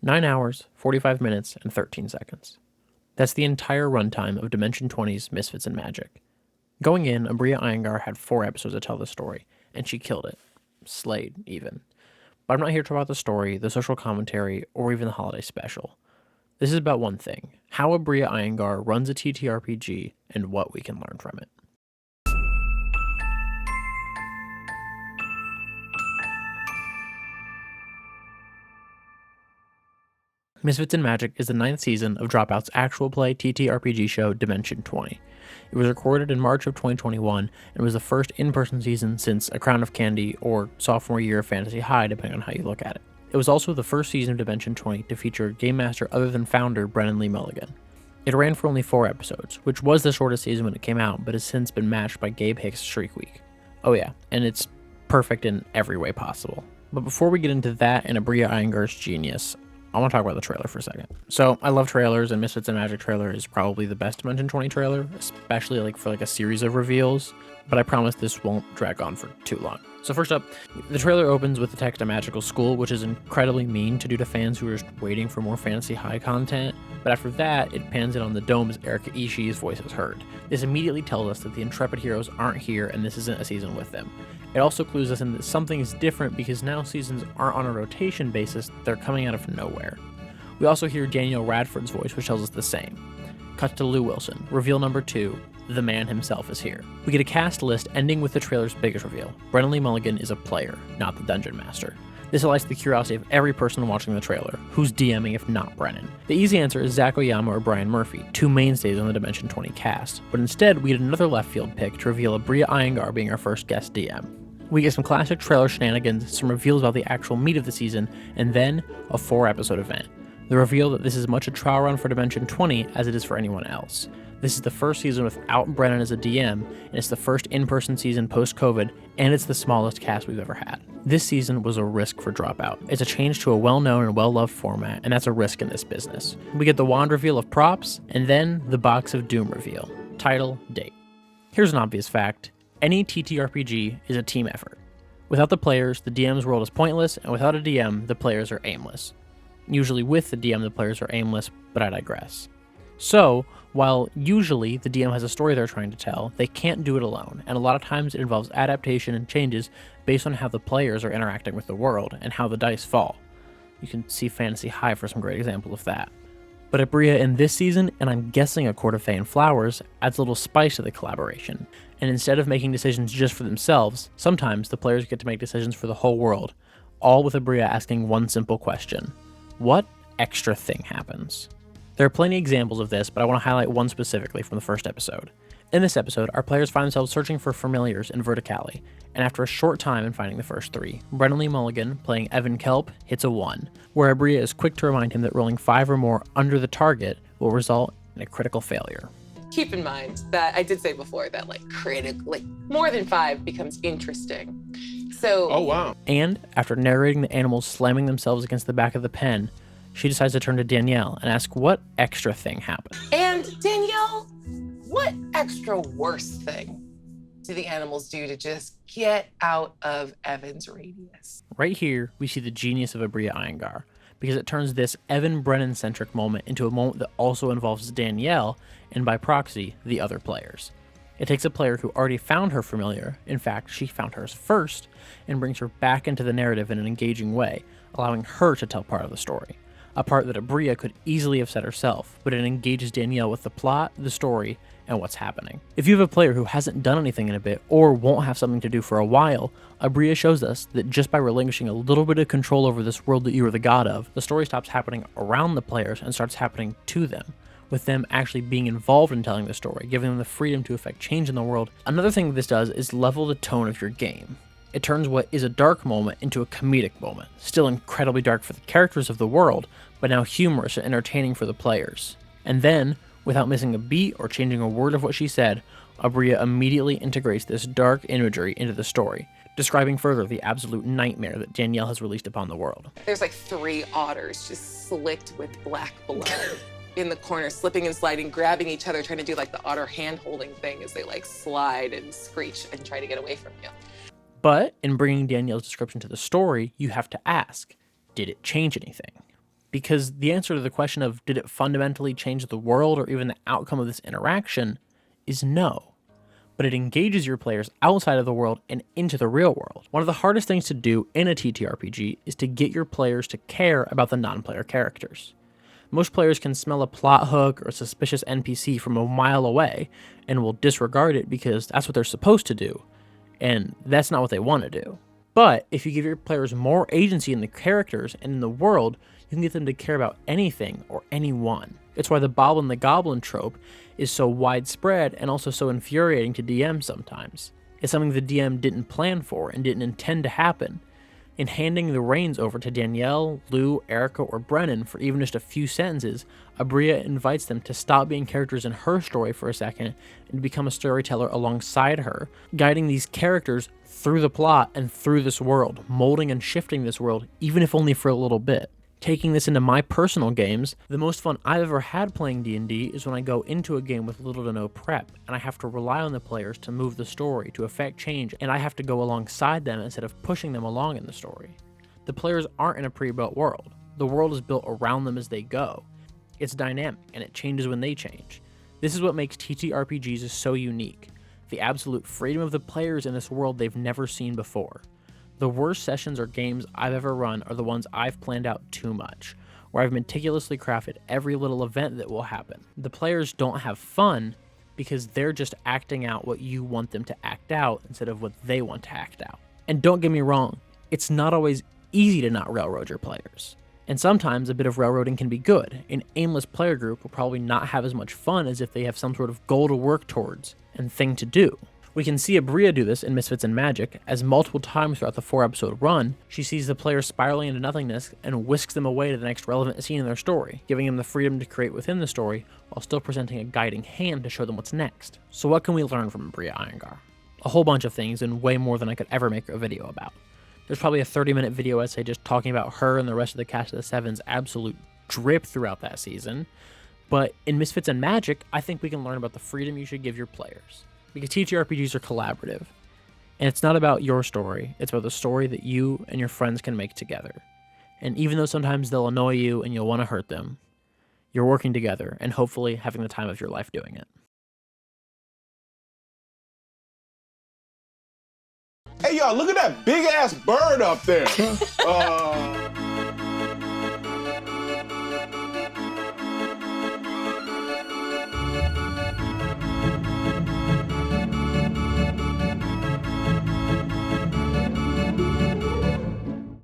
9 hours, 45 minutes, and 13 seconds. That's the entire runtime of Dimension 20's Misfits and Magic. Going in, Aabria Iyengar had 4 episodes to tell the story, and she killed it. Slayed, even. But I'm not here to talk about the story, the social commentary, or even the holiday special. This is about one thing: how Aabria Iyengar runs a TTRPG and what we can learn from it. Misfits and Magic is the 9th season of Dropout's actual play TTRPG show Dimension 20. It was recorded in March of 2021 and was the first in-person season since A Crown of Candy or sophomore year of Fantasy High, depending on how you look at it. It was also the first season of Dimension 20 to feature game master other than founder Brennan Lee Mulligan. It ran for only 4 episodes, which was the shortest season when it came out, but has since been matched by Gabe Hicks' Shriek Week. Oh yeah, and it's perfect in every way possible. But before we get into that and Aabria Iyengar's genius, I want to talk about the trailer for a second. So I love trailers, and Misfits and Magic trailer is probably the best Dimension 20 trailer, especially for a series of reveals, but I promise this won't drag on for too long. So first up, the trailer opens with the text A Magical School, which is incredibly mean to do to fans who are just waiting for more Fantasy High content, but after that, it pans in on the dome as Erika Ishii's voice is heard. This immediately tells us that the Intrepid heroes aren't here and this isn't a season with them. It also clues us in that something is different because now seasons aren't on a rotation basis, they're coming out of nowhere. We also hear Danielle Radford's voice, which tells us the same. Cut to Lou Wilson, reveal number 2, the man himself is here. We get a cast list ending with the trailer's biggest reveal. Brennan Lee Mulligan is a player, not the dungeon master. This alights the curiosity of every person watching the trailer. Who's DMing if not Brennan? The easy answer is Zach Oyama or Brian Murphy, 2 mainstays on the Dimension 20 cast, but instead we get another left field pick to reveal Aabria Iyengar being our first guest DM. We get some classic trailer shenanigans, some reveals about the actual meat of the season, and then a 4-episode event. The reveal that this is much a trial run for Dimension 20 as it is for anyone else. This is the first season without Brennan as a DM, and it's the first in-person season post-COVID, and it's the smallest cast we've ever had. This season was a risk for Dropout. It's a change to a well-known and well-loved format, and that's a risk in this business. We get the wand reveal of props, and then the Box of Doom reveal. Title, date. Here's an obvious fact. Any TTRPG is a team effort. Without the players, the DM's world is pointless, and without a DM, the players are aimless. Usually with the DM, the players are aimless, but I digress. So, while usually the DM has a story they're trying to tell, they can't do it alone, and a lot of times it involves adaptation and changes based on how the players are interacting with the world and how the dice fall. You can see Fantasy High for some great examples of that. But Aabria in this season, and I'm guessing A Court of Fey and Flowers, adds a little spice to the collaboration. And instead of making decisions just for themselves, sometimes the players get to make decisions for the whole world, all with Aabria asking one simple question: what extra thing happens? There are plenty of examples of this, but I want to highlight one specifically from the first episode. In this episode, our players find themselves searching for familiars in Verticali, and after a short time in finding the first 3, Brennan Lee Mulligan, playing Evan Kelp, hits a 1, where Aabria is quick to remind him that rolling 5 or more under the target will result in a critical failure. Keep in mind that I did say before that more than 5 becomes interesting. So. Oh, wow. And after narrating the animals slamming themselves against the back of the pen, she decides to turn to Danielle and ask what extra thing happened. And Danielle, what extra worse thing do the animals do to just get out of Evan's radius? Right here, we see the genius of Aabria Iyengar, because it turns this Evan Brennan-centric moment into a moment that also involves Danielle, and by proxy, the other players. It takes a player who already found her familiar, in fact, she found hers first, and brings her back into the narrative in an engaging way, allowing her to tell part of the story. A part that Aabria could easily have said herself, but it engages Danielle with the plot, the story, and what's happening. If you have a player who hasn't done anything in a bit, or won't have something to do for a while, Aabria shows us that just by relinquishing a little bit of control over this world that you are the god of, the story stops happening around the players and starts happening to them, with them actually being involved in telling the story, giving them the freedom to affect change in the world. Another thing this does is level the tone of your game. It turns what is a dark moment into a comedic moment, still incredibly dark for the characters of the world, but now humorous and entertaining for the players. And then, without missing a beat or changing a word of what she said, Aabria immediately integrates this dark imagery into the story, describing further the absolute nightmare that Danielle has released upon the world. There's 3 otters just slicked with black blood in the corner, slipping and sliding, grabbing each other, trying to do the otter hand-holding thing as they slide and screech and try to get away from you. But in bringing Danielle's description to the story, you have to ask, did it change anything? because the answer to the question of did it fundamentally change the world or even the outcome of this interaction is no. But it engages your players outside of the world and into the real world. One of the hardest things to do in a TTRPG is to get your players to care about the non-player characters. Most players can smell a plot hook or a suspicious NPC from a mile away and will disregard it because that's what they're supposed to do, and that's not what they want to do. But if you give your players more agency in the characters and in the world, you can get them to care about anything or anyone. It's why the Boblin the Goblin trope is so widespread and also so infuriating to DMs sometimes. It's something the DM didn't plan for and didn't intend to happen. In handing the reins over to Danielle, Lou, Erica, or Brennan for even just a few sentences, Aabria invites them to stop being characters in her story for a second and become a storyteller alongside her, guiding these characters through the plot and through this world, molding and shifting this world, even if only for a little bit. Taking this into my personal games, the most fun I've ever had playing D&D is when I go into a game with little to no prep, and I have to rely on the players to move the story, to affect change, and I have to go alongside them instead of pushing them along in the story. The players aren't in a pre-built world. The world is built around them as they go. It's dynamic, and it changes when they change. This is what makes TTRPGs so unique. The absolute freedom of the players in this world they've never seen before. The worst sessions or games I've ever run are the ones I've planned out too much, where I've meticulously crafted every little event that will happen. The players don't have fun because they're just acting out what you want them to act out instead of what they want to act out. And don't get me wrong, it's not always easy to not railroad your players. And sometimes a bit of railroading can be good. An aimless player group will probably not have as much fun as if they have some sort of goal to work towards and thing to do. We can see Aabria do this in Misfits and Magic, as multiple times throughout the 4-episode run, she sees the players spiraling into nothingness and whisks them away to the next relevant scene in their story, giving them the freedom to create within the story while still presenting a guiding hand to show them what's next. So what can we learn from Aabria Iyengar? A whole bunch of things, and way more than I could ever make a video about. There's probably a 30-minute video essay just talking about her and the rest of the cast of the Seven's absolute drip throughout that season, but in Misfits and Magic, I think we can learn about the freedom you should give your players. Because TTRPGs are collaborative, and it's not about your story, it's about the story that you and your friends can make together. And even though sometimes they'll annoy you and you'll want to hurt them, you're working together and hopefully having the time of your life doing it. Hey y'all, look at that big ass bird up there.